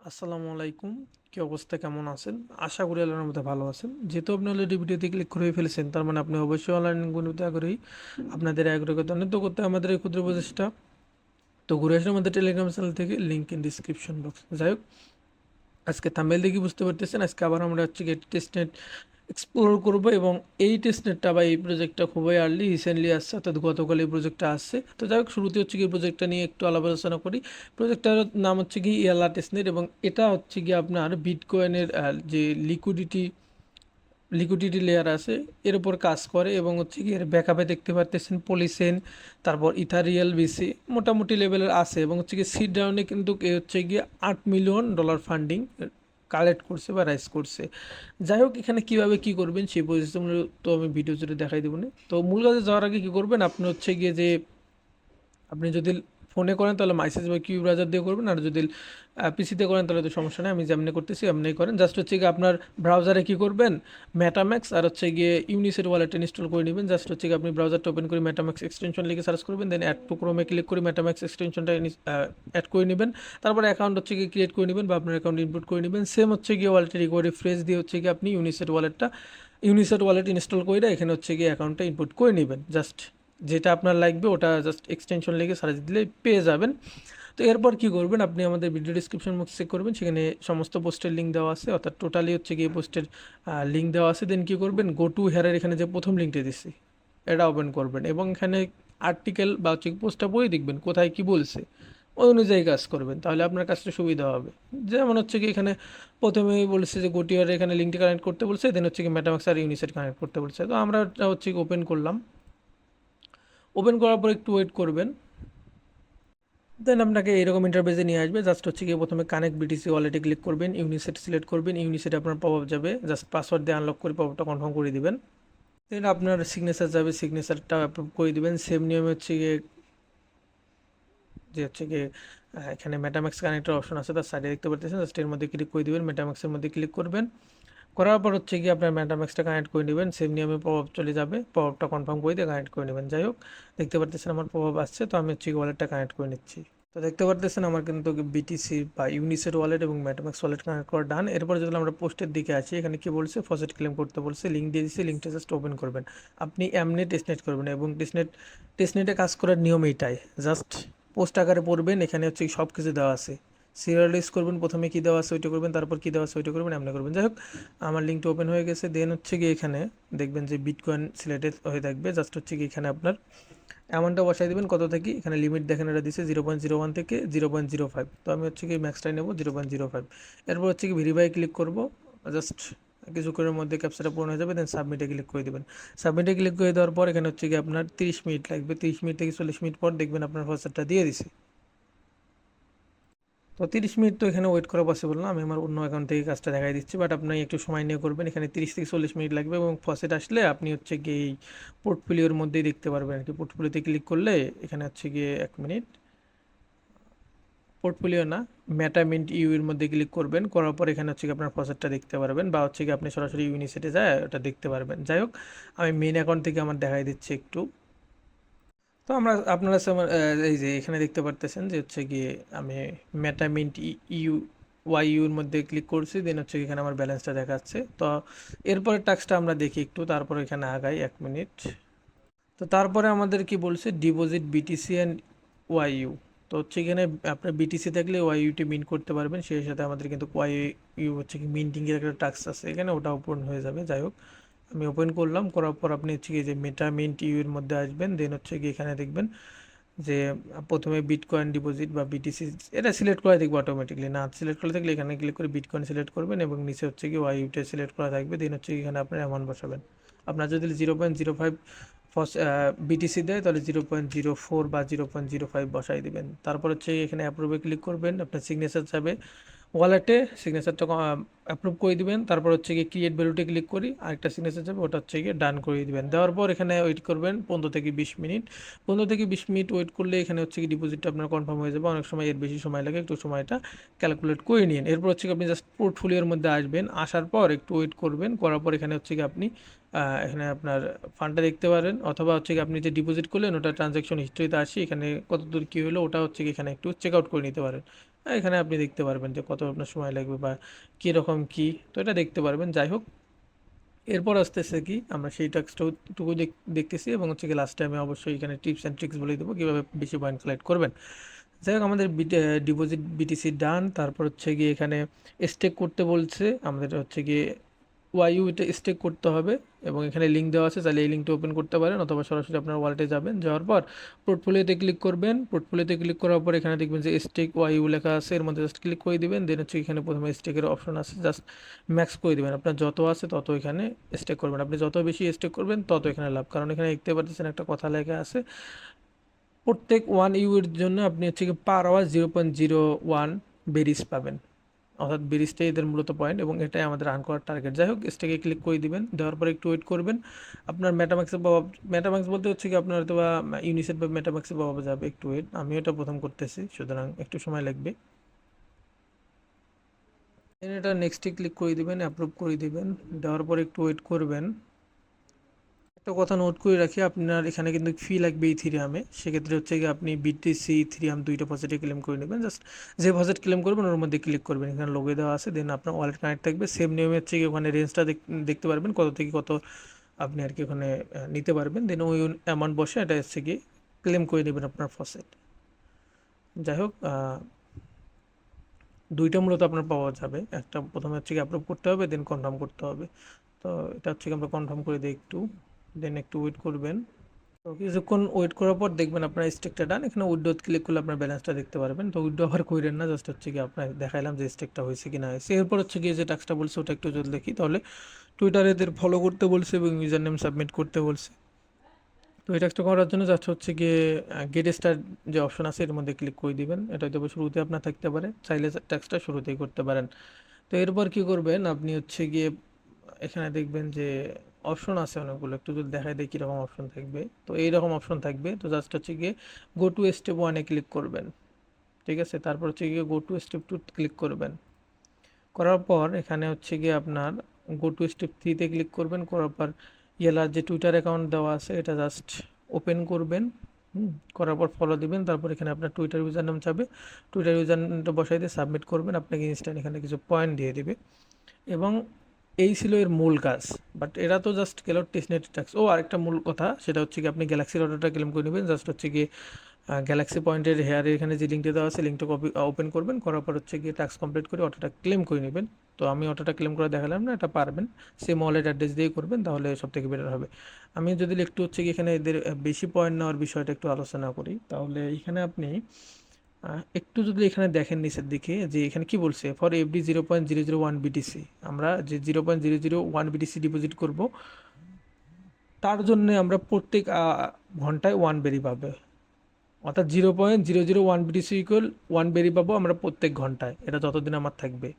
আসসালামু আলাইকুম। কি অবস্থা, কেমন আছেন? আশা করি আল্লাহর মধ্যে ভালো আছেন। যেহেতু আপনি অলরেডি ভিডিওতে ক্লিক করে ফেলেছেন, তার মানে আপনি অবশ্যই অনলাইন গণিতে আগ্রহী। আপনাদের আগ্রহকে অন্বিত করতে আমাদের এই ক্ষুদ্র প্রচেষ্টা। তো ঘুরে আসলে আমাদের টেলিগ্রাম চ্যানেল থেকে, লিঙ্ক ইন ডিসক্রিপশন বক্স। যাই হোক, আজকে থাম্বনেল দেখে বুঝতে পারতেছেন আজকে আবার আমরা হচ্ছে গিয়ে টেস্টনেট এক্সপ্লোর করব। এবং এই টেস্টনেটটা বা এই প্রজেক্টটা খুবই আর্লি রিসেন্টলি আসছে, অর্থাৎ গতকাল এই প্রজেক্টটা আসছে। তো যাই হোক, শুরুতে হচ্ছে কি প্রজেক্টটা নিয়ে একটু আলাপ আলোচনা করি। প্রজেক্টটার নাম হচ্ছে কি ইয়ালা টেস্টনেট, এবং এটা হচ্ছে কি আপনার বিটকয়েনের যে লিকুইডিটি লেয়ার আছে এর উপর কাজ করে। এবং হচ্ছে কি এর ব্যাকআপে দেখতে পারতেছেন পলিসেন, তারপর ইথারিয়াল বিসি মোটামুটি লেভেলের আছে। এবং হচ্ছে কি সিড রাউন্ডে কিন্তু এ হচ্ছে গিয়ে $8 মিলিয়ন ফান্ডিং কালেক্ট করছে বা রাইজ করছে। যাই হোক, এখানে কিভাবে কি করবেন সেই পজিশন তো আমি ভিডিও জুড়ে দেখাই দেবো না। তো মূল কাজে যাওয়ার আগে কি করবেন, আপনি হচ্ছে গিয়ে যে আপনি যদি ফোনে করেন তাহলে মাইসেজ বা কিউ ব্রাউজার দিয়ে করবেন, আর যদি পিসিতে করেন তাহলে তো সমস্যা নেই, আমি যেমনি করতেছি এমনি করেন। জাস্ট হচ্ছে গিয়ে আপনার ব্রাউজারে কি করবেন, মেটাম্যাক্স আর হচ্ছে গিয়ে ইউনিসের ওয়ালেট ইনস্টল করে নেবেন। জাস্ট হচ্ছে গিয়ে আপনি ব্রাউজারটা ওপেন করে মেটাম্যাক্স এক্সটেনশন লিখে সার্চ করবেন, দেন অ্যাড টু ক্রোমে ক্লিক করে মেটাম্যাক্স এক্সটেনশনটা অ্যাড করে নেবেন। তারপরে অ্যাকাউন্ট হচ্ছে গিয়ে ক্রিয়েট করে নেবেন বা আপনার অ্যাকাউন্ট ইনপুট করে নেবেন। সেম হচ্ছে গিয়ে ওয়ালেটের রিকোয়ারি ফ্রেজ দিয়ে হচ্ছে গিয়ে আপনি ইউনিসেট ওয়ালেট ইনস্টল করে এখানে হচ্ছে গিয়ে অ্যাকাউন্টটা ইনপুট করে নেবেন। জাস্ট যেটা আপনার লাগবে ওটা জাস্ট এক্সটেনশন লিখে সার্চ দিলে পেয়ে যাবেন। তো এরপর কি করবেন, আপনি আমাদের ভিডিও ডিসক্রিপশন বক্স চেক করবেন, সেখানে সমস্ত পোস্টের লিঙ্ক দেওয়া আছে, অর্থাৎ টোটালি হচ্ছে গিয়ে পোস্টের লিঙ্ক দেওয়া আছে। দেন কি করবেন, গো টু হেয়ারের এখানে যে প্রথম লিঙ্কটা দিচ্ছি এটা ওপেন করবেন, এবং এখানে আর্টিকেল বা হচ্ছে পোস্টটা বই দেখবেন কোথায় কি বলছে, ওই অনুযায়ী কাজ করবেন, তাহলে আপনার কাজটা সুবিধা হবে। যেমন হচ্ছে কি এখানে প্রথমেই বলছে যে গোটিয়ার এখানে লিঙ্কটি কানেক্ট করতে বলছে, দেন হচ্ছে কি মেটামাক্স আর ইউনিসেট কানেক্ট করতে বলছে। তো আমরা হচ্ছে কি ওপেন করলাম। ওপেন করার পর একটু ওয়েট করবেন, দেন আপনাকে এরকম ইন্টারফেসে নিয়ে আসবে। জাস্ট হচ্ছে গিয়ে প্রথমে কানেক্ট বিটিসি ওয়ালেটে ক্লিক করবেন, ইউনিসেট সিলেক্ট করবেন, ইউনিসেটে আপনার পপ আপ যাবে, জাস্ট পাসওয়ার্ড দিয়ে আনলক করে পপ আপটা কনফার্ম করে দিবেন। দেন আপনার সিগনেচার যাবে, সিগনেচারটা অ্যাপ্রুভ করে দিবেন। সেম নিয়মে হচ্ছে গিয়ে এখানে মেটাম্যাক্স কানেক্টর অপশন আছে, তার সাইডে দেখতে পাচ্ছেন, জাস্ট এর মধ্যে ক্লিক করে দিবেন, মেটাম্যাক্সের মধ্যে ক্লিক করবেন। করার পর হচ্ছে গিয়ে আপনার মেটাম্যাক্সটা কানেক্ট করে নেবেন। সেম নিয়মে পপ আপ চলে যাবে, পপ আপটা কনফার্ম করে দিয়ে কানেক্ট করে নেবেন। যাই হোক, দেখতে পাচ্ছেন আমার পপ আপ আসছে, তো আমি হচ্ছে ওয়ালেটটা কানেক্ট করে নিচ্ছি। তো দেখতে পারতেছেন আমার কিন্তু বিটিসি বা ইউনিসেট ওয়ালেট এবং মেটাম্যাক্স ওয়ালেট কানেক্ট করা ডান। এরপর যদি আমরা পোস্টের দিকে আছি, এখানে কি বলছে, ফসেট ক্লেম করতে বলছে, লিঙ্ক দিয়ে দিচ্ছি, লিঙ্কটা জাস্ট ওপেন করবেন। আপনি এমনি টেস্টনেট করবেন, এবং টেস্টনেটে কাজ করার নিয়ম এইটাই, জাস্ট পোস্ট আকারে পড়বেন, এখানে হচ্ছে সব কিছু দেওয়া আছে, সিরিয়ালাইজ করবেন, প্রথমে কী দেওয়া আছে ওইটা করবেন, তারপর কী দেওয়া আছে ওইটা করবেন, এমনি করবেন। যাই হোক, আমার লিঙ্কটা ওপেন হয়ে গেছে। দেন হচ্ছে গিয়ে এখানে দেখবেন যে বিটকয়েন সিলেক্টেড হয়ে থাকবে, জাস্ট হচ্ছে কি এখানে আপনার অ্যামাউন্টটা বসাই দেবেন কত থেকে। এখানে লিমিট দেখেন এটা দিচ্ছে 0.01 থেকে 0.05, তো আমি হচ্ছে কি ম্যাক্সটাই নেবো 0.05। এরপর হচ্ছে কি ভেরিফাই ক্লিক করব, জাস্ট কিছুক্ষণের মধ্যে ক্যাপচাটা পূরণ হয়ে যাবে, দেন সাবমিটে ক্লিক করে দেবেন। সাবমিটে ক্লিক করে দেওয়ার পর এখানে হচ্ছে কি আপনার 30 মিনিট লাগবে, 30 মিনিট থেকে 40 মিনিট পর দেখবেন আপনার ফসেটটা দিয়ে দিছে। তো 30 মিনিট তো এখানে ওয়েট করা পসিবল না, আমি আমার অন্য অ্যাকাউন্ট থেকে কাজটা দেখাই দিচ্ছি, বাট আপনি একটু সময় নিয়ে করবেন। এখানে 30 থেকে 40 মিনিট লাগবে, এবং ফসেট আসলে আপনি হচ্ছে গিয়ে এই পোর্টফোলিওর মধ্যেই দেখতে পারবেন আর কি। পোর্টফোলিওতে ক্লিক করলে এখানে হচ্ছে গিয়ে 1 মিনিট, পোর্টফোলিও না, মেটামিন্ট ইউ এর মধ্যে ক্লিক করবেন, করার পর এখানে হচ্ছে কি আপনার ফসেটটা দেখতে পারবেন, বা হচ্ছে কি আপনি সরাসরি ইউনিসেটে যায় ওটা দেখতে পারবেন। যাই হোক, আমি মেন অ্যাকাউন্ট থেকে আমার দেখাই দিচ্ছি একটু। তো আপনারা এই যে এখানে দেখতে পারতেছেন যে হচ্ছে গিয়ে আমি মেটামিন্ট ইউ ইউর মধ্যে ক্লিক করছি, দেন হচ্ছে এখানে আমার ব্যালেন্সটা দেখাচ্ছে। তো এরপরের টাস্কটা আমরা দেখি একটু, তারপর এখানে আগাই 1 মিনিট। তো তারপরে আমাদের কি বলছে, ডিপোজিট বিটিসি অ্যান্ড ইউ। তো হচ্ছে এখানে আপনার বিটিসি থাকলে ইউটি মিন্ট করতে পারবেন, সেই সাথে আমাদের কিন্তু ইউ হচ্ছে কি মিন্টিংয়ের একটা টাস্ক আছে এখানে, ওটা ওপেন হয়ে যাবে। যাই হোক, আমি ওপেন করলাম, করার পর আপনি হচ্ছে কি যে মেটা মিন্ট ইউ এর মধ্যে আসবেন, দেন হচ্ছে কি এখানে দেখবেন যে প্রথমে বিটকয়েন ডিপোজিট বা বিটিসি এটা সিলেক্ট করা দেখবে অটোমেটিকলি, না সিলেক্ট করা থাকলে এখানে ক্লিক করে বিটকয়েন সিলেক্ট করবেন, এবং নিচে হচ্ছে কি ইউটা সিলেক্ট করা থাকবে, দেন হচ্ছে এখানে আপনার অ্যামাউন্ট বসাবেন। আপনার যদি 0.05 বিটিসি দেয় তাহলে 0.04 বা 0.05 বসাই দিবেন। তারপর হচ্ছে এখানে অ্যাপ্রুভে ক্লিক করবেন, আপনার সিগনেচার যাবে ওয়ালেটে, সিগনেচারটা অ্যাপ্রুভ করে দিবেন। তারপর হচ্ছে গিয়ে ক্রিয়েট ভ্যালুতে ক্লিক করি, আরেকটা সিগনেচার যাবে, ওটা হচ্ছে গিয়ে ডান করে দিবেন। দেওয়ার পর এখানে ওয়েট করবেন 15 থেকে 20 মিনিট। 15 থেকে 20 মিনিট ওয়েট করলে এখানে হচ্ছে কি ডিপোজিটটা আপনার কনফার্ম হয়ে যাবে। অনেক সময় এর বেশি সময় লাগে, একটু সময়টা ক্যালকুলেট করে নিন। এরপর হচ্ছে কি আপনি জাস্ট পোর্টফোলিওর মধ্যে আসবেন, আসার পর একটু ওয়েট করবেন, করার পর এখানে হচ্ছে কি আপনি এখানে আপনার ফান্ডটা দেখতে পারেন, অথবা হচ্ছে কি আপনি যে ডিপোজিট করলেন ওটা ট্রানজ্যাকশন হিস্ট্রিতে আসি, এখানে কতদূর কী হলো ওটা হচ্ছে কি এখানে একটু চেক আউট করে নিতে পারেন। এখানে আপনি দেখতে পারবেন যে কত আপনার সময় লাগবে বা কীরকম কী, তো এটা দেখতে পারবেন। যাই হোক, এরপর আসতেছে কি, আমরা সেই টাস্কটুকু দেখতেছি এবং হচ্ছে কি লাস্টে আমি অবশ্যই এখানে টিপস অ্যান্ড ট্রিক্স বলে দেবো কীভাবে বেশি পয়েন্ট কালেক্ট করবেন। যাই হোক, আমাদের ডিপোজিট বিটিসি ডান। তারপর হচ্ছে গিয়ে এখানে স্টেক করতে বলছে আমাদের, হচ্ছে গিয়ে ওয়াইইউতে স্টেক করতে হবে এবং এখানে লিঙ্ক দেওয়া আছে, চাইলে এই লিঙ্কটা ওপেন করতে পারেন অথবা সরাসরি আপনার ওয়ালেটে যাবেন, যাওয়ার পর পোর্টফোলিওতে ক্লিক করবেন। পোর্টফোলিওতে ক্লিক করার পর এখানে দেখবেন যে স্টেক ওয়াইইউ লেখা আছে, এর মধ্যে জাস্ট ক্লিক করে দিবেন। দেন হচ্ছে এখানে প্রথমে স্টেকের অপশন আছে, জাস্ট ম্যাক্স করে দিবেন। আপনার যত আছে তত এখানে স্টেক করবেন, আপনি যত বেশি স্টেক করবেন তত এখানে লাভ। কারণ এখানে দেখতে পাচ্ছেন একটা কথা লেখা আছে, প্রত্যেক 1 ইউ এর জন্য আপনি হচ্ছে কি পার আওয়ার 0.01 বেরিস পাবেন, অর্থাৎ বেরিসটাই এদের মূলত পয়েন্ট এবং এটাই আমাদের রান করার টার্গেট। যাই হোক, স্টেকে ক্লিক করে দিবেন, দেওয়ার পর একটু ওয়েট করবেন। আপনার মেটাম্যাক্সের প্রভাব, মেটাম্যাক্স বলতে হচ্ছে কি আপনার হয়তো বা ইউনিসেট বা মেটাম্যাক্সের প্রভাবে যাবে, একটু ওয়েট। আমিও এটা প্রথম করতেছি, সুতরাং একটু সময় লাগবে। এটা নেক্সটে ক্লিক করে দিবেন, অ্যাপ্রুভ করে দিবেন, দেওয়ার পর একটু ওয়েট করবেন। একটা কথা নোট করে রাখি, আপনার এখানে কিন্তু ফি লাগবে ইথিরিয়ামে, সেক্ষেত্রে হচ্ছে কি আপনি বিটিসি ইথিরিয়াম দুইটা প্রজেক্টে ক্লেম করে নেবেন। জাস্ট যে প্রজেক্ট ক্লেম করবেন ওর মধ্যে ক্লিক করবেন, এখানে লোগো দেওয়া আছে, দেন আপনার ওয়ালেট কানেক্ট থাকবে। সেম নিয়মে হচ্ছে কি ওখানে রেঞ্জটা দেখতে পারবেন কত থেকে কত আপনি আর কি ওখানে নিতে পারবেন, দেন ওই অ্যামাউন্ট বসে এটা হচ্ছে কি ক্লেম করে নেবেন আপনার ফসেট। যাই হোক, দুইটা মূলত আপনার পাওয়া যাবে, একটা প্রথমে হচ্ছে কি অ্যাপ্রুভ করতে হবে, দেন কনফার্ম করতে হবে। তো এটা হচ্ছে কি আমরা কনফার্ম করে দিই একটু, দেন একটু ওয়েট করবেন। তো কিছুক্ষণ ওয়েট করার পর দেখবেন আপনার স্টেকটা ডান। এখানে উইড্রোত ক্লিক করলে আপনার ব্যালেন্সটা দেখতে পারবেন। তো উইড্রো আবার কইরেন না, জাস্ট হচ্ছে কি আপনার দেখাইলাম যে স্টেকটা হয়েছে কি না হয়েছে। এরপর হচ্ছে গিয়ে যে টাস্কটা বলছে ওটা একটু যদি দেখি, তাহলে টুইটারে এদের ফলো করতে বলছে এবং ইউজার নেম সাবমিট করতে বলছে। তো এই টাস্কটা করার জন্য জাস্ট হচ্ছে গিয়ে গেট স্টার্ট যে অপশন আছে এর মধ্যে ক্লিক করে দিবেন। এটা হয়তো শুরুতে আপনার থাকতে পারে, চাইলে টাস্কটা শুরুতেই করতে পারেন। তো এরপর কি করবেন, আপনি হচ্ছে গিয়ে এখানে দেখবেন যে অপশন আছে অনেকগুলো, একটু যদি দেখাই দিই কীরকম অপশন থাকবে। তো এইরকম অপশন থাকবে, তো জাস্ট হচ্ছে গিয়ে গো টু স্টেপ 1-এ ক্লিক করবেন, ঠিক আছে। তারপর হচ্ছে গিয়ে গো টু স্টেপ 2 ক্লিক করবেন, করার পর এখানে হচ্ছে গিয়ে আপনার গো টু স্টেপ 3-তে ক্লিক করবেন, করার পর ইয়ালার যে টুইটার অ্যাকাউন্ট দেওয়া আছে এটা জাস্ট ওপেন করবেন। করার পর ফলো দিবেন, তারপর এখানে আপনার টুইটার ইউজার নাম চাবে, টুইটার ইউজার নামটা বসাই দিয়ে সাবমিট করবেন, আপনাকে ইনস্ট্যান্ট এখানে কিছু পয়েন্ট দিয়ে দিবে। এবং এই ছিল এর মূল কাজ। বাট এরা তো জাস্ট গেল টেস্টনেট টাস্ক। ও আরেকটা মূল কথা, সেটা হচ্ছে কি আপনি গ্যালাক্সির অর্ডারটা ক্লেম করে নেবেন। জাস্ট হচ্ছে কি গ্যালাক্সি পয়েন্টের হেয়ারের এখানে যে লিঙ্কটা দেওয়া আছে লিঙ্কটা ওপেন করবেন, করার পর হচ্ছে গিয়ে টাস্ক কমপ্লিট করে অটোটা ক্লেম করে নেবেন। তো আমি অটোটা ক্লেম করে দেখালাম না, এটা পারবেন সেম ওয়ালেট অ্যাড্রেস দিয়ে করবেন, তাহলে সব থেকে বেটার হবে। আমি যদি একটু হচ্ছে কি এখানে এদের বেশি পয়েন্ট নেওয়ার বিষয়টা একটু আলোচনা করি, তাহলে এখানে আপনি একটু যদি এখানে দেখেন নিচের দিকে যে এখানে কি বলছে, ফর এভরি 0.001 বিটিসি, আমরা যে 0.001 বিটিসি ডিপোজিট করব তার জন্য আমরা প্রত্যেক ঘন্টায় 1 বেরি পাবে, অর্থাৎ 0.001 বিটিসি ইকুয়াল 1 বেরি পাবো আমরা প্রত্যেক ঘন্টায়, এটা যতদিন আমার থাকবে।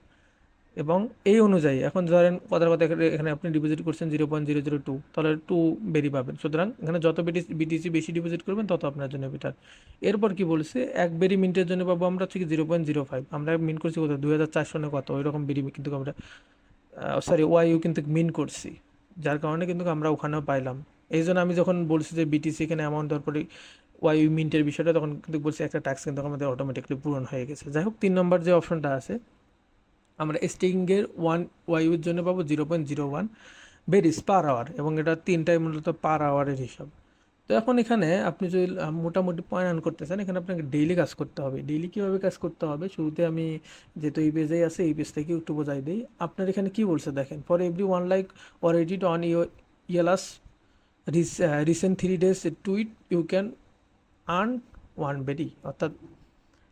এবং এই অনুযায়ী এখন ধরেন কথার কথা এখানে আপনি ডিপোজিট করছেন 0.002, তাহলে 2 বেরি পাবেন। সুতরাং এখানে যত বিটিসি বেশি ডিপোজিট করবেন তত আপনার জন্য বেটার। এরপর কি বলছে, 1 বেরি মিনিটের জন্য পাবো আমরা হচ্ছে কি 0.05, আমরা মিন করছি কত 2004 সনে কত ওই রকম বেরি কিন্তু আমরা সরি ওয়াইইউ কিন্তু মিন করছি, যার কারণে কিন্তু আমরা ওখানেও পাইলাম। এই জন্য আমি যখন বলছি যে বিটিসি এখানে অ্যামাউন্ট দেওয়ার পরে ওয়াইইউ মিন্টের বিষয়টা, তখন কিন্তু বলছি একটা ট্যাক্স কিন্তু আমাদের অটোমেটিকলি পূরণ হয়ে গেছে। যাই হোক, 3 নম্বর যে অপশনটা আছে, আমরা স্টেকিংয়ের 1 ওয়াইইউর জন্য পাবো 0.01 বেরিস পার আওয়ার, এবং এটা 3টাই মূলত পার আওয়ারের হিসাব। তো এখন এখানে আপনি যদি মোটামুটি পয়েন্ট আর্ন করতে চান, এখানে আপনাকে ডেইলি কাজ করতে হবে। ডেইলি কীভাবে কাজ করতে হবে, শুরুতে আমি যেহেতু এই পেজেই আছে এই পেজ থেকে একটু বোঝাই দিই। আপনার এখানে কি বলছে দেখেন, for every 1 like or edit on ইয়ালাস recent 3 days tweet you can earn 1 berry. অর্থাৎ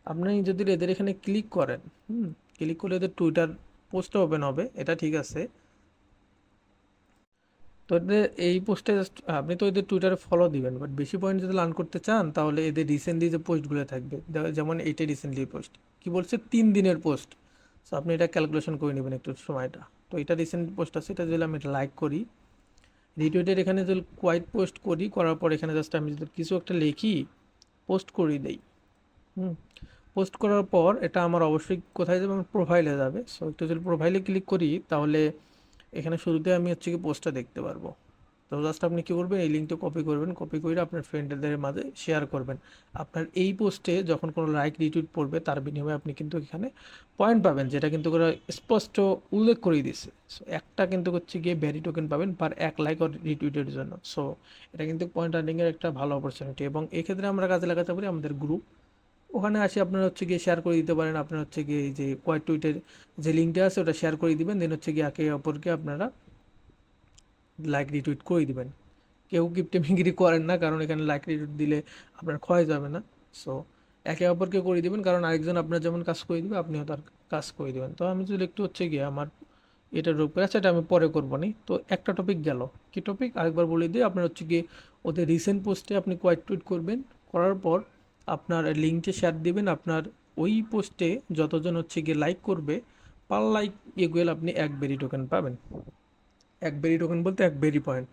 আপনি যদি এদের এখানে ক্লিক করেন, ক্লিক করলে এদের টুইটার পোস্টটা ওপেন হবে, এটা ঠিক আছে। তো এদের এই পোস্টে জাস্ট আপনি তো এদের টুইটারে ফলো দিবেন, বাট বেশি পয়েন্ট যদি লার্ন করতে চান তাহলে এদের রিসেন্টলি যে পোস্টগুলো থাকবে, যেমন এইটা রিসেন্টলি পোস্ট কি বলছে 3 দিনের পোস্ট। সো আপনি এটা ক্যালকুলেশন করে নেবেন একটু সময়টা। তো এটা রিসেন্ট পোস্ট আছে, এটা যদি আমি এটা লাইক করি, রিটুইটের এখানে যদি কোয়াইট পোস্ট করি, করার পর এখানে জাস্ট আমি যদি কিছু একটা লিখি পোস্ট করে দেই, পোস্ট করার পর এটা আমার অবশ্যই কোথায় যাবে, আমার প্রোফাইলে যাবে। সো একটু যদি প্রোফাইলে ক্লিক করি তাহলে এখানে শুরুতে আমি হচ্ছে কি পোস্টটা দেখতে পারবো। তো জাস্ট আপনি কী করবেন, এই লিঙ্কটা কপি করবেন, কপি করে আপনার ফ্রেন্ডদের মাঝে শেয়ার করবেন। আপনার এই পোস্টে যখন কোনো লাইক রিটুইট পড়বে তার বিনিময়ে আপনি কিন্তু এখানে পয়েন্ট পাবেন, যেটা কিন্তু ওরা স্পষ্ট উল্লেখ করে দিচ্ছে। সো একটা কিন্তু হচ্ছে গিয়ে ভ্যারি টোকেন পাবেন পার 1 লাইক আর রিটুইটের জন্য। সো এটা কিন্তু পয়েন্ট আর্নিংয়ের একটা ভালো অপরচুনিটি, এবং এক্ষেত্রে আমরা কাজে লাগাতে পারি আমাদের গ্রুপ। ওখানে আসে আপনারা হচ্ছে গিয়ে শেয়ার করে দিতে পারেন, আপনার হচ্ছে গিয়ে এই যে কোয়াইট টুইটের যে লিঙ্কটা আছে ওটা শেয়ার করে দিবেন, দেন হচ্ছে গিয়ে একে অপরকে আপনারা লাইক রিটুইট করে দিবেন। কেউ কিপটেমিগিরি করেন না, কারণ এখানে লাইক রিটুইট দিলে আপনার ক্ষয় যাবে না। সো একে অপরকে করে দিবেন, কারণ আরেকজন আপনার যেমন কাজ করে দিবে আপনিও তার কাজ করে দিবেন। তো আমি যদি একটু হচ্ছে গিয়ে আমার এটা ড্রপ করে, আচ্ছা এটা আমি পরে করবো নি। তো একটা টপিক গেল, কি টপিক আরেকবার বলে দিই, আপনার হচ্ছে গিয়ে ওদের রিসেন্ট পোস্টে আপনি কোয়াইট টুইট করবেন, করার পর আপনার লিঙ্কটি শেয়ার দিবেন। আপনার ওই পোস্টে যতজন হচ্ছে গিয়ে লাইক করবে, পার লাইক ইকুয়াল আপনি 1 বেরি টোকেন পাবেন। 1 বেরি টোকেন বলতে 1 বেরি পয়েন্ট।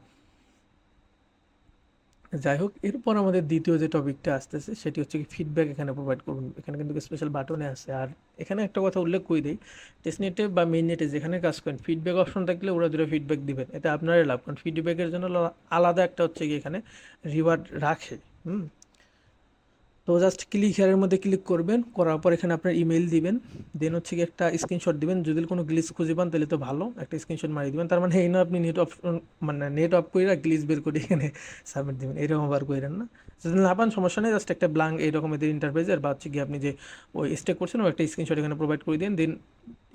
যাই হোক, এরপর আমাদের দ্বিতীয় যে টপিকটা আসতেছে সেটি হচ্ছে কি ফিডব্যাক এখানে প্রোভাইড করুন। এখানে কিন্তু স্পেশাল বাটনে আছে। আর এখানে একটা কথা উল্লেখ করে দিই, টেস্টনেটে বা মেইন নেটে যেখানে কাজ করেন ফিডব্যাক অপশন থাকলে ওরা দূরে ফিডব্যাক দিবেন, এটা আপনারই লাভ, কারণ ফিডব্যাকের জন্য আলাদা একটা হচ্ছে কি এখানে রিওয়ার্ড রাখে। হুম। তো জাস্ট ক্লিক হেয়ারের মধ্যে ক্লিক করবেন, করার পর এখানে আপনার ইমেল দিবেন, দেন হচ্ছে কি একটা স্ক্রিনশট দিবেন। যদি কোনো গ্লিচ খুঁজে পান তাহলে তো ভালো, একটা স্ক্রিনশট মারিয়ে দিবেন। তার মানে এই না আপনি নেট অপশন মানে নেট অফ করে গ্লিচ বের করে এখানে সাবমিট দিবেন, এরকম আবার করেন না। যদি না পান সমস্যা নেই, জাস্ট একটা ব্লাঙ্ক এইরকম এদের ইন্টারফেসের বা হচ্ছে কি আপনি যে ওই স্টেক করছেন ওই একটা স্ক্রিনশট এখানে প্রোভাইড করে দিন, দেন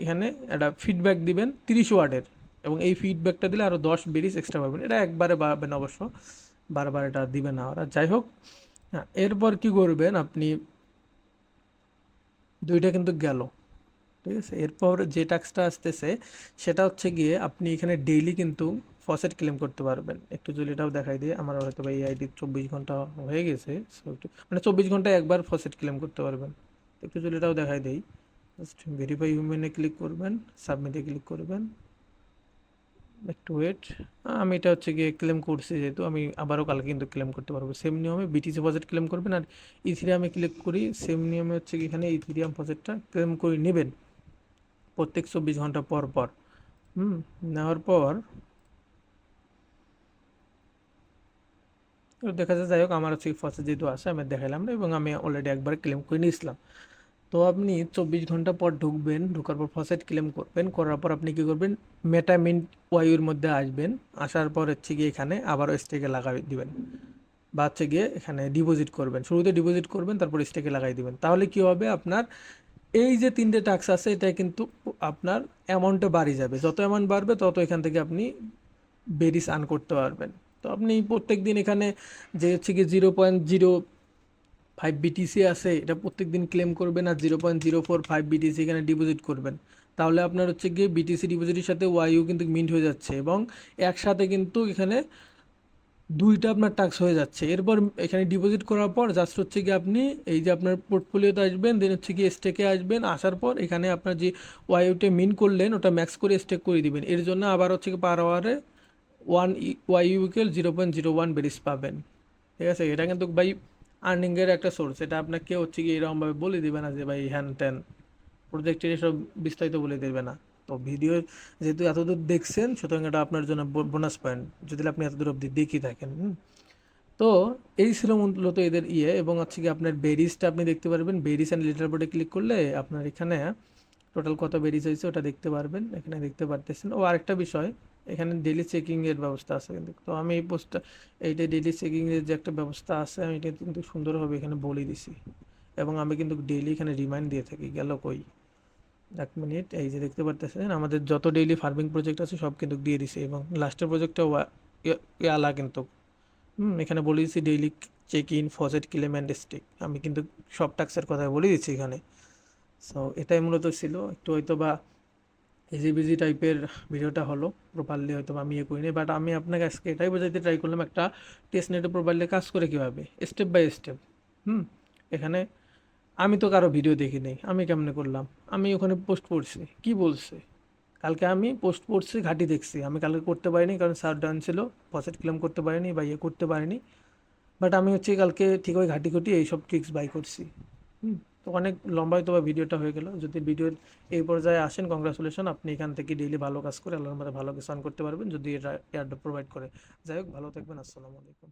এখানে একটা ফিডব্যাক দিবেন 30 ওয়ার্ডের, এবং এই ফিডব্যাকটা দিলে আরও 10 বেরিজ এক্সট্রা পাবেন। এটা একবারে পাবেন অবশ্য, বারবার এটা দিবেন না ওরা। যাই হোক, হ্যাঁ, এরপর কি করবেন আপনি, দুইটা কিন্তু গেল, ঠিক আছে। এরপর যে টাস্কটা আসতেছে সেটা হচ্ছে গিয়ে আপনি এখানে ডেইলি কিন্তু ফসেট ক্লেম করতে পারবেন। একটু যদি এটাও দেখাই দিয়ে, আমার হয়তো বা এই আইডি 24 ঘন্টা হয়ে গেছে, সো একটু মানে 24 ঘন্টায় একবার ফসেট ক্লেম করতে পারবেন। তো একটু যদি এটাও দেখাই দেই, জাস্ট ভেরিফাই হিউম্যানে ক্লিক করবেন, সাবমিটে ক্লিক করবেন, একটু ওয়েট। আমি এটা হচ্ছে গিয়ে ক্লেম করছি, যেহেতু আমি আবারও কালকে কিন্তু ক্লেম করতে পারবো সেম নিয়মে। বিটিসি প্রজেক্ট ক্লেম করবেন, আর ইথিরিয়ামে ক্লিক করি সেম নিয়মে হচ্ছে কি এখানে ইথিরিয়াম প্রজেক্টটা ক্লেম করে নেবেন প্রত্যেক 24 ঘন্টা পর পর। নেওয়ার পর দেখা যায়, যাই হোক আমার হচ্ছে ফার্স্টে যেহেতু আসে আমি দেখাইলাম না, এবং আমি অলরেডি একবার ক্লেম করে নিয়েছিলাম। তো আপনি 24 ঘন্টা পর ঢুকবেন, ঢোকার পর ফসেট ক্লেম করবেন, করার পর আপনি কী করবেন, মেটামিন্ট ওয়াইউর মধ্যে আসবেন, আসার পর হচ্ছে গিয়ে এখানে আবারও স্টেকে লাগাই দিবেন, বা হচ্ছে গিয়ে এখানে ডিপোজিট করবেন। শুরুতে ডিপোজিট করবেন, তারপর স্টেকে লাগাই দিবেন। তাহলে কি হবে, আপনার এই যে 3টে টাস্ক আছে এটা কিন্তু আপনার অ্যামাউন্টে বাড়ি যাবে, যত অ্যামাউন্ট বাড়বে তত এখান থেকে আপনি বেরিস আর্ন করতে পারবেন। তো আপনি প্রত্যেক দিন এখানে যে হচ্ছে কি 0.05 বিটিসি আছে, এটা প্রত্যেক দিন ক্লেম করবেন, আর 0.045 বিটিসি এখানে ডিপোজিট করবেন। তাহলে আপনার হচ্ছে গিয়ে বিটিসি ডিপোজিটের সাথে ওয়াইউ কিন্তু মিন্ট হয়ে যাচ্ছে, এবং একসাথে কিন্তু এখানে দুইটা আপনার টাস্ক হয়ে যাচ্ছে। এরপর এখানে ডিপোজিট করার পর জাস্ট হচ্ছে কি আপনি এই যে আপনার পোর্টফোলিওতে আসবেন, দেন হচ্ছে কি স্টেকে আসবেন, আসার পর এখানে আপনার যে ওয়াইউতে মিন করলেন ওটা ম্যাক্স করে স্টেক করে দিবেন। এর জন্য আবার হচ্ছে কি পার আওয়ারে 1 YU=0.01 বেরিস পাবেন, ঠিক আছে। এটা কিন্তু ভাই আর্নিংয়ের একটা সোর্স, এটা আপনাকে হচ্ছে কি এরকমভাবে বলে দিবে না যে ভাই হ্যান ত্যান প্রজেক্টের এসব বিস্তারিত বলে দেবে না। তো ভিডিও যেহেতু এতদূর দেখছেন, সুতরাং এটা আপনার জন্য বোনাস পয়েন্ট, যদি আপনি এতদূর অবধি দেখি থাকেন। তো এই ছিল মূলত এদের ইয়ে, এবং হচ্ছে কি আপনার বেরিজটা আপনি দেখতে পারবেন, বেরিজ অ্যান্ড লিটার বোর্ডে ক্লিক করলে আপনার এখানে টোটাল কত বেরিজ হয়েছে ওটা দেখতে পারবেন, এখানে দেখতে পারতেছেন। ও আরেকটা বিষয়, এখানে ডেলি চেকিংয়ের ব্যবস্থা আছে কিন্তু। তো আমি এই পোস্টটা, এইটা ডেলি চেকিংয়ের যে একটা ব্যবস্থা আছে আমি এটা কিন্তু সুন্দরভাবে এখানে বলে দিছি, এবং আমি কিন্তু ডেইলি এখানে রিমাইন্ড দিয়ে থাকি। গেল কই, 1 মিনিট, এই যে দেখতে পারতেছেন আমাদের যত ডেইলি ফার্মিং প্রজেক্ট আছে সব কিন্তু দিয়ে দিছে, এবং লাস্টের প্রজেক্টটা ইয়ালা কিন্তু এখানে বলে দিচ্ছি daily check in faucet claim and stake, আমি কিন্তু সব টাস্কের কথা বলে দিচ্ছি এখানে। সো এটাই মূলত ছিল, একটু হয়তো বা ইজি বিজি টাইপের ভিডিওটা হলো, প্রপারলি হয়তো আমি ইয়ে করিনি, বাট আমি আপনাকে আজকে এটাই বোঝাইতে ট্রাই করলাম একটা টেস্ট নেটে প্রপারলি কাজ করে কীভাবে, স্টেপ বাই স্টেপ। এখানে আমি তো কারো ভিডিও দেখি নেই, আমি কেমনে করলাম, আমি ওখানে পোস্ট করছি কি বলছে, কালকে আমি পোস্ট করছি ঘাটি দেখছি, আমি কালকে করতে পারিনি কারণ সার ডাউন ছিল, ফসেট ক্লেম করতে পারিনি বা ইয়ে করতে পারিনি, বাট আমি হচ্ছে কালকে ঠিক ওই ঘাটি ঘটি এইসব ট্রিক্স বাই করছি। হুম তো অনেক লম্বা হয়তো বা ভিডিওটা হয়ে গেল। যদি ভিডিওর এই পর্যায়ে আসেন, কংগ্রাচুলেশন, আপনি এখান থেকে ডেইলি ভালো কাজ করে আল্লাহর মধ্যে ভালো কিছু আর্ন করতে পারবেন যদি এটা এয়ারড্রপ প্রোভাইড করে। যাই হোক, ভালো থাকবেন। আসসালামু আলাইকুম।